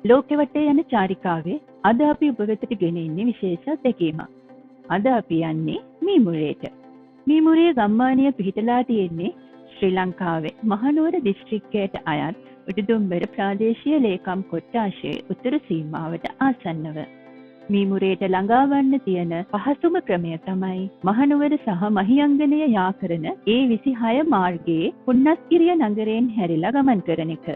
ලෝකෙ වටේ යන චාරිකාවේ අද අපි ඔබ වෙතට ගෙන එන්නේ විශේෂ අත්දැකීමක්. අද අපි යන්නේ මීමුරේට. මීමුරේ ගම්මානය පිහිටලා තියෙන්නේ ශ්‍රී ලංකාවේ මහනුවර දිස්ත්‍රික්කයට අයත් උඩුදුම්බර ප්‍රාදේශීය ලේකම් කොට්ටාශයේ උතුරු සීමාවට ආසන්නව. මීමුරේට ළඟා වන්න තියෙන පහසුම ක්‍රමය තමයි මහනුවර සහ මහියංගනය යා කරන A26 මාර්ගයේ පුන්නස්ගිරිය නගරයෙන් හැරිලා ගමන් කරන එක.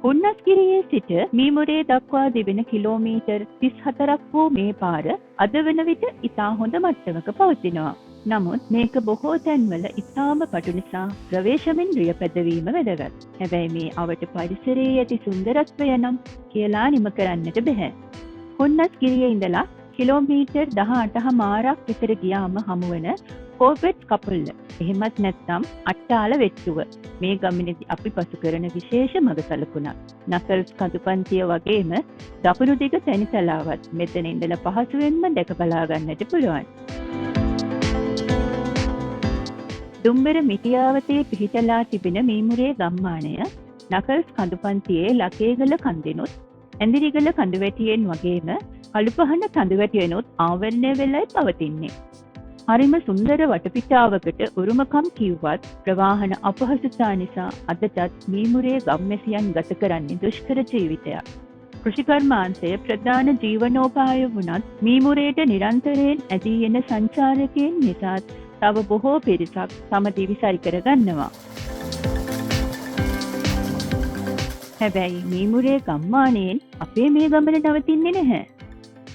පුන්නස්ගිරියේ සිට මීමුරේ දක්වා තිබෙන කිලෝමීටර් 34ක් වූ මේ පාර අද වන විට ඉතා හොඳ මට්ටමක පවතිනවා. නමුත් මේක බොහෝ තැන්වල ඉතාම පටු නිසා ප්‍රවේශමෙන් රිය පැදවීම වැදගත්. හැබැයි මේ අවට පරිසරයේ ඇති සුන්දරත්වය නම් කියලා නිම කරන්නට බැහැ. පුන්නස්ගිරියේ ඉඳලා කිලෝමීටර් 18 මාරක් විතර ගියාම හමුවන කෝපෙට් කපුල්ල. එහෙමත් නැත්නම් අට්ටාල වෙට්ටුව. මේ ගමනේදී අපි පසු කරන විශේෂ මඟ සලකුණක්. නසල්ස් කඳුපන්තිය වගේම දකුණු දිග තැනිතලාවත් මෙතන ඉඳලා පහසුවෙන්ම දැක බලා ගන්නට පුළුවන්. දුම්බර මිටියාවතේ පිහිටලා තිබෙන මීමුරේ ගම්මානය නසල්ස් කඳුපන්තියේ ලකේගල කන්දෙනුත් ඇඳිරිගල කඳුවැටියෙන් වගේම කළුපහන කඳුවැටියෙනුත් ආවරණය වෙලයි පවතින්නේ. හරිම සුන්දර වටපිටාවකට උරුමකම් කිව්වත් ප්‍රවාහන අපහසුතා නිසා අදටත් මීමුරේ ගම්වැසියන් ගත කරන්නේ දුෂ්කර ජීවිතයක්. කෘෂිකර්මාන්තය ප්‍රධාන ජීවනෝපාය වුණත් මීමුරේට නිරන්තරයෙන් ඇදී එන සංචාරකයන් නිසාත් තව බොහෝ පිරිසක් තම දිවිසරි කරගන්නවා. හැබැයි මීමුරේ ගම්මානයෙන් අපේ මේ ගමන නවතින්නේ නැහැ.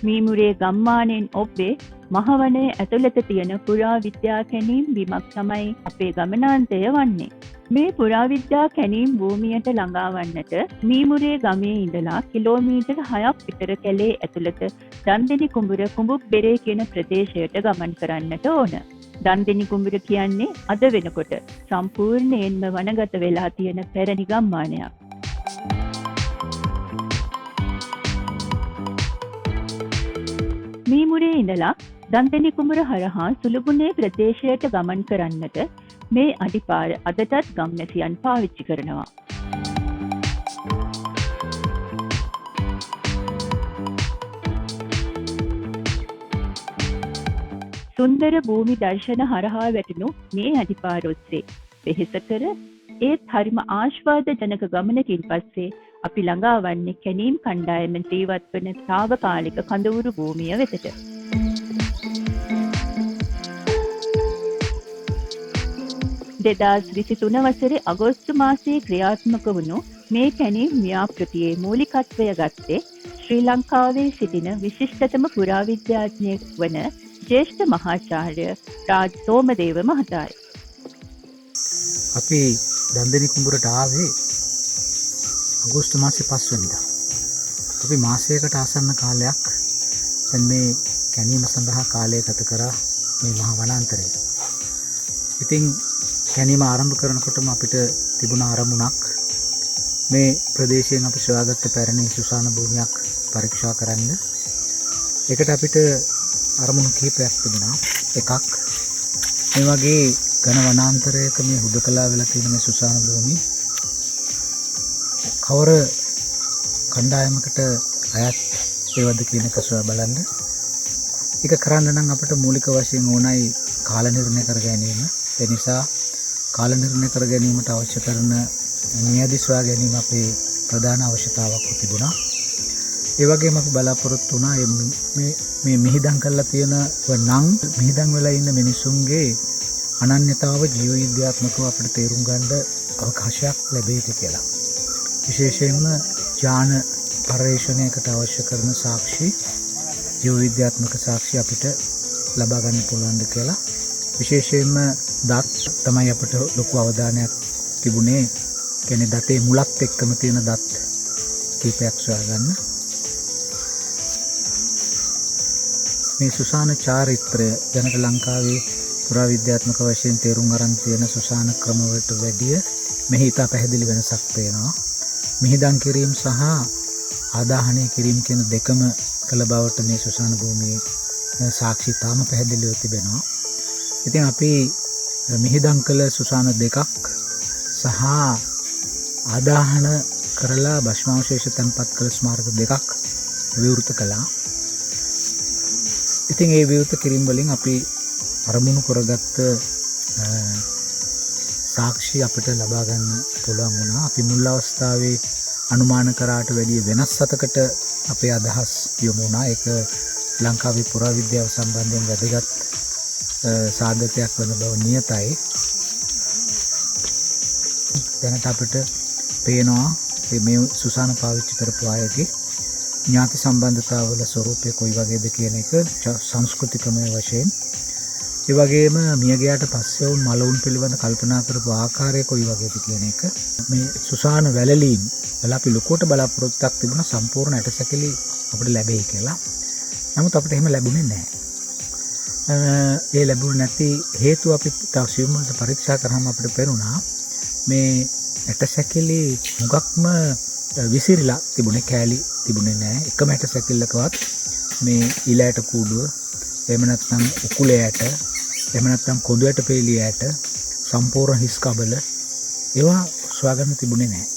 මීමුරේ ගම්මානයෙන් ඔබේ මහවනයේ ඇතුළත තියෙන පුරාවිද්‍යා කැණීම් බිමක් තමයි අපේ ගමනාන්තය වන්නේ. මේ පුරාවිද්‍යා කැණීම් භූමියට ළඟා වන්නට මීමුරේ ගමේ ඉඳලා කිලෝමීටර් 6ක් විතර කැලේ ඇතුළත දන්දෙනි කුඹුර කුඹුබ්බෙරේ කියන ප්‍රදේශයට ගමන් කරන්නට ඕන. දන්දෙනි කුඹුර කියන්නේ අද වෙනකොට සම්පූර්ණයෙන්ම වනගත වෙලා තියෙන පැරණි ගම්මානයක්. මීමුරේ ඉඳලා දන්දෙනි කුඹුර හරහා සුළුගුණේ ප්‍රදේශයට ගමන් කරන්නට මේ අඩිපාර අදටත් ගම්වැසියන් පාවිච්චි කරනවා. සුන්දර භූමි දර්ශන හරහා වැටුණු මේ අඩිපාර ඔස්සේ වෙහෙසකර ඒත් හරිම ආශ්වාදජනක ගමනකින් පස්සේ අපි ළඟා වන්නේ කැණීම් කණ්ඩායමෙන් ජීවත් වන තාවකාලික කඳවුරු භූමිය වෙතට. 2023 වසරේ අගෝස්තු මාසයේ ක්‍රියාත්මක වුණු මේ කැණීම් ව්‍යාපෘතියේ මූලිකත්වය ගත්තේ ශ්‍රී ලංකාවේ සිටින විශිෂ්ටතම පුරාවිද්‍යාඥයෙක් වන ජ්‍යෙෂ්ඨ මහාචාර්ය රාජ් සෝමදේව මහතායි. අපි දන්දෙනි කුඹුරට ආවේ අගෝස්තු මාසේ 5 වෙනිදා. අපි මාසයකට ආසන්න කාලයක් දැන් මේ කැණීම සඳහා කාලය ගත කරා මේ මහා වනාන්තරයේ. ඉතින් කැණීම ආරම්භ කරනකොටම අපිට තිබුණ අරමුණක් මේ ප්‍රදේශයෙන් අපි සොයාගත්ත පැරණි සුසාන භූමියක් පරීක්ෂා කරන්න. ඒකට අපිට අරමුණු කිහිපයක් තිබුණා. එකක් මේ වගේ ඝන වනාන්තරයක මේ හුදකලා වෙලා තියෙන මේ සුසාන භූමිය කවර කණ්ඩායමකට අයත් ඒවද කියන එක සොයා බලන්න. ඒක කරන්න නම් අපිට මූලික වශයෙන් ඕනයි කාල නිර්ණය කර ගැනීම. ඒ නිසා කාල නිර්ණය කර ගැනීමට අවශ්‍ය කරන නියදි සොයා ගැනීම අපේ ප්‍රධාන අවශ්‍යතාවයක් තිබුණා. ඒ වගේම අපි බලාපොරොත්තු වුණා මේ මිහිදන් කරලා තියෙන නම් මිහිදන් වෙලා ඉන්න මිනිසුන්ගේ අනන්‍යතාව ජීව විද්‍යාත්මකව අපිට තේරුම් ගන්න අවකාශයක් ලැබෙයිද කියලා. විශේෂයෙන්ම ඥාන පරිශ්‍රණයකට අවශ්‍ය කරන සාක්ෂි ජීව විද්‍යාත්මක සාක්ෂි අපිට ලබා ගන්න පුළුවන්ද කියලා. විශේෂයෙන්ම දත් තමයි අපිට ලොකු අවධානයක් තිබුණේ. කියන්නේ දතේ මුලත් එක්කම තියෙන දත් කීපයක් සොයාගන්න. මේ සුසාන චාරිත්‍රය දැනට ලංකාවේ පුරාවිද්‍යාත්මක වශයෙන් තේරුම් අරන් තියෙන සුසාන ක්‍රමවලට වැඩිය මෙහි ඉතා පැහැදිලි වෙනසක් පේනවා. මිහිදන් කිරීම සහ ආදාහනය කිරීම කියන දෙකම කළ බවට මේ සුසාන භූමියේ සාක්ෂි තාම පැහැදිලිව තිබෙනවා. ඉතින් අපි මිහිදන් කළ සුසාන දෙකක් සහ ආදාහන කරලා භස්මාවශේෂ තැන්පත් කළ ස්මාරක දෙකක් විවෘත කළා. ඉතින් ඒ විවෘත කිරීම වලින් අපි අරමුණු කරගත්ත සාක්ෂි අපිට ලබා ගන්න පුළුවන් වුණා. අපි මුල් අවස්ථාවේ අනුමාන කරාට වැඩිය වෙනස් සතකට අපේ අදහස් යොමු වුණා. ඒක ලංකාවේ පුරාවිද්‍යාව සම්බන්ධයෙන් වැදගත් සාධකයක් වන බව නියතයි. දැනට අපිට පේනවා මේ සුසාන පාවිච්චි කරපු අයගේ ඥාති සම්බන්ධතාවල ස්වරූපය කොයි වගේද කියන එක සංස්කෘතිකමය වශයෙන්, ඒ වගේම මියගියාට පස්සේ වුන් මලවුන් පිළිබඳ කල්පනා කරපු ආකාරය කොයි වගේද කියන එක. මේ සුසාන වැලලීම් වල අපි ලොකුවට බලාපොරොත්තුක් තිබුණා සම්පූර්ණ ඇටසැකිලි අපිට ලැබෙයි කියලා. නමුත් අපිට එහෙම ලැබුණේ නැහැ. ඒ ලැබුණ නැති හේතුව අපි තව සියුම් වලට පරීක්ෂා කරාම අපිට පේරුණා මේ ඇටසැකිලි මුගක්ම විසිරිලා තිබුණේ, කෑලි තිබුණේ නැහැ. එකම ඇටසැකිල්ලකවත් මේ ඉල ඇට කූඩුව, එහෙම නැත්නම් උකුලේ ඇට, එහෙම නැත්නම් කොඳු ඇට පෙළිය ඇට, සම්පූර්ණ හිස් කබල ඒවා සොයාගන්න තිබුණේ නැහැ.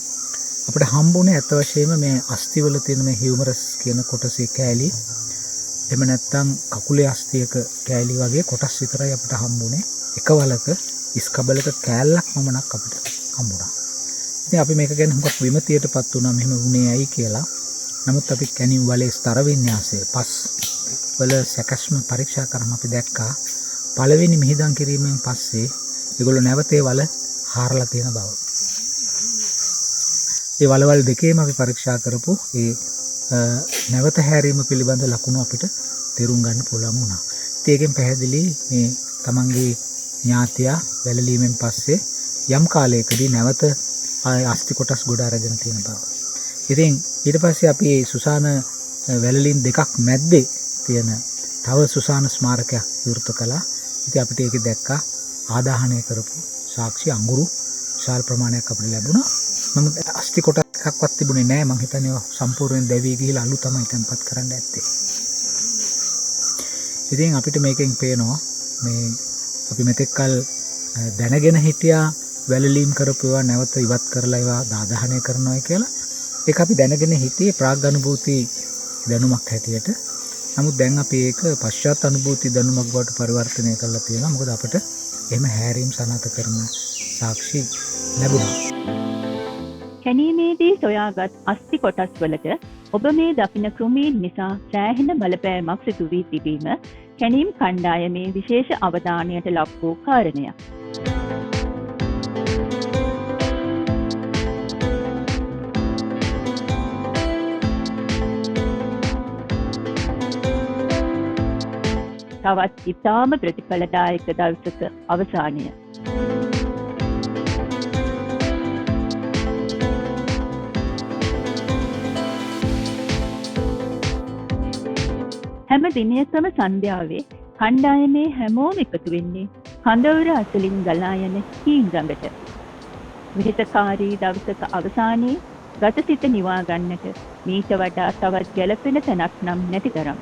අපිට හම්බුනේ අත වශයෙන්ම මේ අස්තිවල තියෙන මේ හියුමරස් කියන කොටසේ කෑලි, එහෙම නැත්නම් කකුලේ අස්තියක කෑලි වගේ කොටස් විතරයි අපිට හම්බුනේ. එක වලක හිස් කබලක කෑල්ලක් මමනක් අපිට හම්බුණා. ඉතින් අපි මේක ගැන හුඟක් විමතියටපත් වුණා මෙහෙම වුණේ ඇයි කියලා. නමුත් අපි කැණිම් වලේ ස්තර වින්‍යාසය පස් වල සැකස්ම පරීක්ෂා කරාම අපි දැක්කා පළවෙනි මිහිදන් කිරීමෙන් පස්සේ ඒගොල්ලෝ නැවතේ වල හාරලා තියෙන බව. ඒ වලවල් දෙකේම අපි පරීක්ෂා කරපු ඒ නැවත හැරීම පිළිබඳ ලකුණු අපිට තේරුම් ගන්න පුළුවන් වුණා. ඉතින් ඒකෙන් පැහැදිලි මේ තමන්ගේ ඥාතියා වැළලීමෙන් පස්සේ යම් කාලයකදී නැවත අස්ති කොටස් ගොඩ අරගෙන තියෙන බව. ඉතින් ඊට පස්සේ අපි මේ සුසාන වැළලීම් දෙකක් මැද්දේ තියෙන තව සුසාන ස්මාරකයක් විවෘත කළා. ඉතින් අපිට ඒකේ දැක්කා ආදාහනය කරපු සාක්ෂි අඟුරු විශාල ප්‍රමාණයක් අපිට ලැබුණා. නමුත් අස්ති කොටස් එකක්වත් තිබුණේ නැහැ. මම හිතන්නේ සම්පූර්ණයෙන් දැවී ගිහිලා අලු තමයි තැන්පත් කරන්න ඇත්තේ. ඉතින් අපිට මේකෙන් පේනවා මේ අපි මෙතෙක්කල් දැනගෙන හිටියා වැළලීම් කරපුවා නැවත ඉවත් කරලා ඒවා ආදාහනය කරනවා කියලා. ඒක අපි දැනගෙන හිටියේ ප්‍රාග් අනුභූති දැනුමක් හැටියට. නමුත් දැන් අපි ඒක පශ්චාත් අනුභූති දැනුමක් බවට පරිවර්තනය කරලා තියෙනවා. මොකද අපිට එහෙම හැරීම් සනාථ කරන සාක්ෂි ලැබුණා. කැණීමේදී සොයාගත් අස්ති කොටස් වලට ඔබ මේ දකින කෘමීන් නිසා සෑහෙන බලපෑමක් සිදු වී තිබීම කැණීම් කණ්ඩායමේ විශේෂ අවධානයට ලක් වූ කාරණයක්. තවත් ඉතාම ප්‍රතිඵලදායක දවසක අවසානය. හැම දිනයකම සන්ධ්‍යාවේ කණ්ඩායමේ හැමෝම එකතු වෙන්නේ කඳවුර අසලින් ගලා යන හීන් ගඟට. විහිතකාරී දවසක අවසානයේ ගතසිත නිවා ගන්නට මීට වඩා තවත් ගැළපෙන තැනක් නම් නැති තරම්.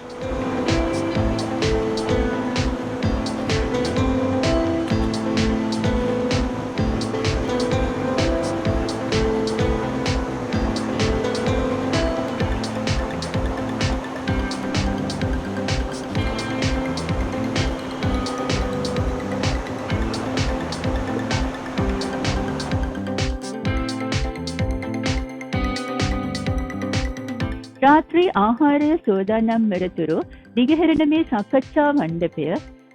රාත්‍රී ආහාරය සෝදානම් වෙරතුරු දිගහැරෙන මේ සාකච්ඡා මණ්ඩපය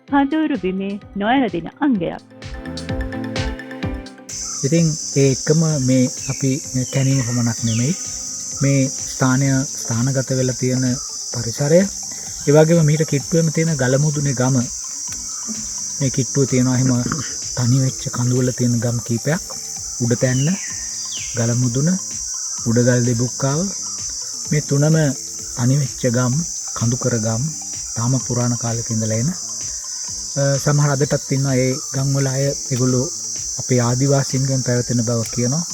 කඳවුරු බිමේ නොයැලෙන අංගයක්. ඉතින් ඒකම මේ අපි කැණීම පමණක් නෙමෙයි මේ ස්ථානගත වෙලා තියෙන පරිසරය, ඒ වගේම මීට කිට්ටුවෙම තියෙන ගලමුදුනේ ගම, මේ කිට්ටුව තියෙනවා එහෙම තනි වෙච්ච කඳුවල තියෙන ගම් කීපයක්, උඩතැන්න, ගලමුදුන, උඩගල් දෙබුක්කාව, මේ තුනම තනිවෙච්ච ගම්, කඳුකර ගම්, තාම පුරාණ කාලෙක ඉඳලා එන සමහර අදටත් ඉන්නවා ඒ ගම් වල අය. ඒගොල්ලෝ අපේ ආදිවාසීන්ගෙන් පැවතෙන බව කියනවා.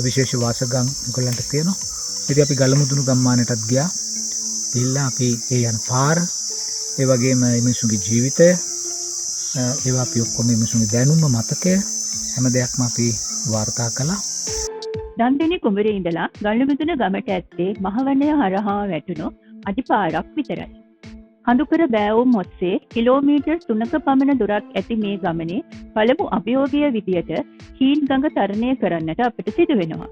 විශේෂ වාසගම් ඒගොල්ලන්ට තියෙනවා. ඉතින් අපි ගලමුදුණු ගම්මානයටත් ගියා. ගිහිල්ලා අපි ඒ යන පාර, ඒ වගේම මිනිසුන්ගේ ජීවිතය, ඒවා අපි ඔක්කොම මිනිසුන්ගේ දැනුම, මතකය හැම දෙයක්ම අපි වාර්තා කළා. දන්දෙනි කුඹරේ ඉඳලා ගල්මුදුන ගමට ඇත්තේ මහවැන්නය හරහා වැටුණු අඩිපාරක් විතරයි. කඳුකර බෑවුම් ඔස්සේ කිලෝමීටර් 3ක පමණ දුරක් ඇති මේ ගමනේ පළමු අභියෝගය විදියට හීන් ගඟ තරණය කරන්නට අපට සිදු වෙනවා.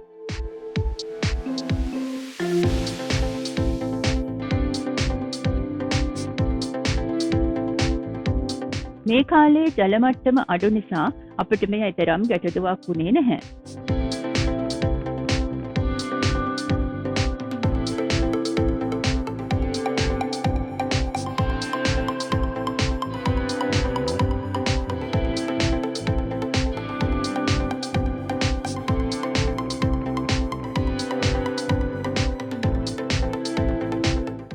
මේ කාලේ ජල මට්ටම අඩු නිසා අපිට මේ තරම් ගැටලුවක් වුණේ නැහැ.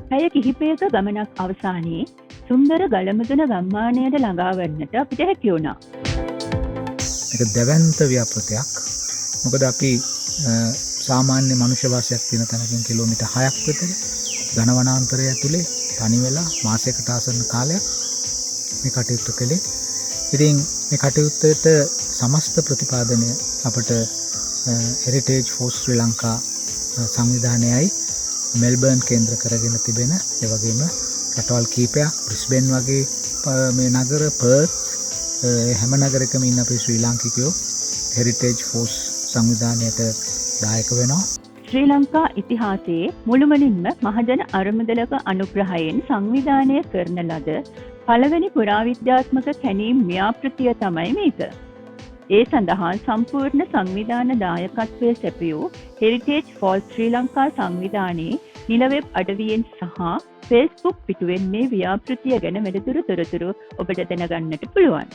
පැය කිහිපයක ගමනක් අවසානයේ සුන්දර ගලමුදුන ගම්මානයට ළඟා වන්නට අපිට හැකි වුණා. මේක දැවැන්ත ව්‍යාපෘතයක්. මොකද අපි සාමාන්‍ය මනුෂ්‍ය වාසයක් තියෙන තැනකින් කිලෝමීටර් 6ක් විතර ඝන වනාන්තරය ඇතුලේ තනි වෙලා මාසයකට ආසන්න කාලයක් මේ කටයුතු කළේ. ඉතින් මේ කටයුත්තට සමස්ත ප්‍රතිපාදනය අපට හෙරිටේජ් ෆෝස් ශ්‍රී ලංකා සංවිධානයයි මෙල්බර්න් කේන්ද්‍ර කරගෙන තිබෙන ඒ වගේම රටවල් කීපයක් බ්‍රිස්බේන් වගේ මේ නගර පර්ත් හැම නගරකම ඉන්න අපේ ශ්‍රී ලාංකිකයෝ හෙරිටේජ් ෆෝස් සංවිධානයට දායක වෙනවා. ශ්‍රී ලංකා ඉතිහාසයේ මුළුමනින්ම මහජන අරමුදලක අනුග්‍රහයෙන් සංවිධානය කරන ලද පළවෙනි පුරාවිද්‍යාත්මක කැණීම් ව්‍යාපෘතිය තමයි මේක. ඒ සඳහා සම්පූර්ණ සංවිධාන දායකත්වය සැපයූ හෙරිටේජ් ෆෝස් ශ්‍රී ලංකා සංවිධානයේ නිලවෙබ් අඩවියෙන් සහ ෆේස්බුක් පිටුවෙන් මේ ව්‍යාපෘතිය ගැන වැඩිදුර තොරතුරු ඔබට දැනගන්නට පුළුවන්.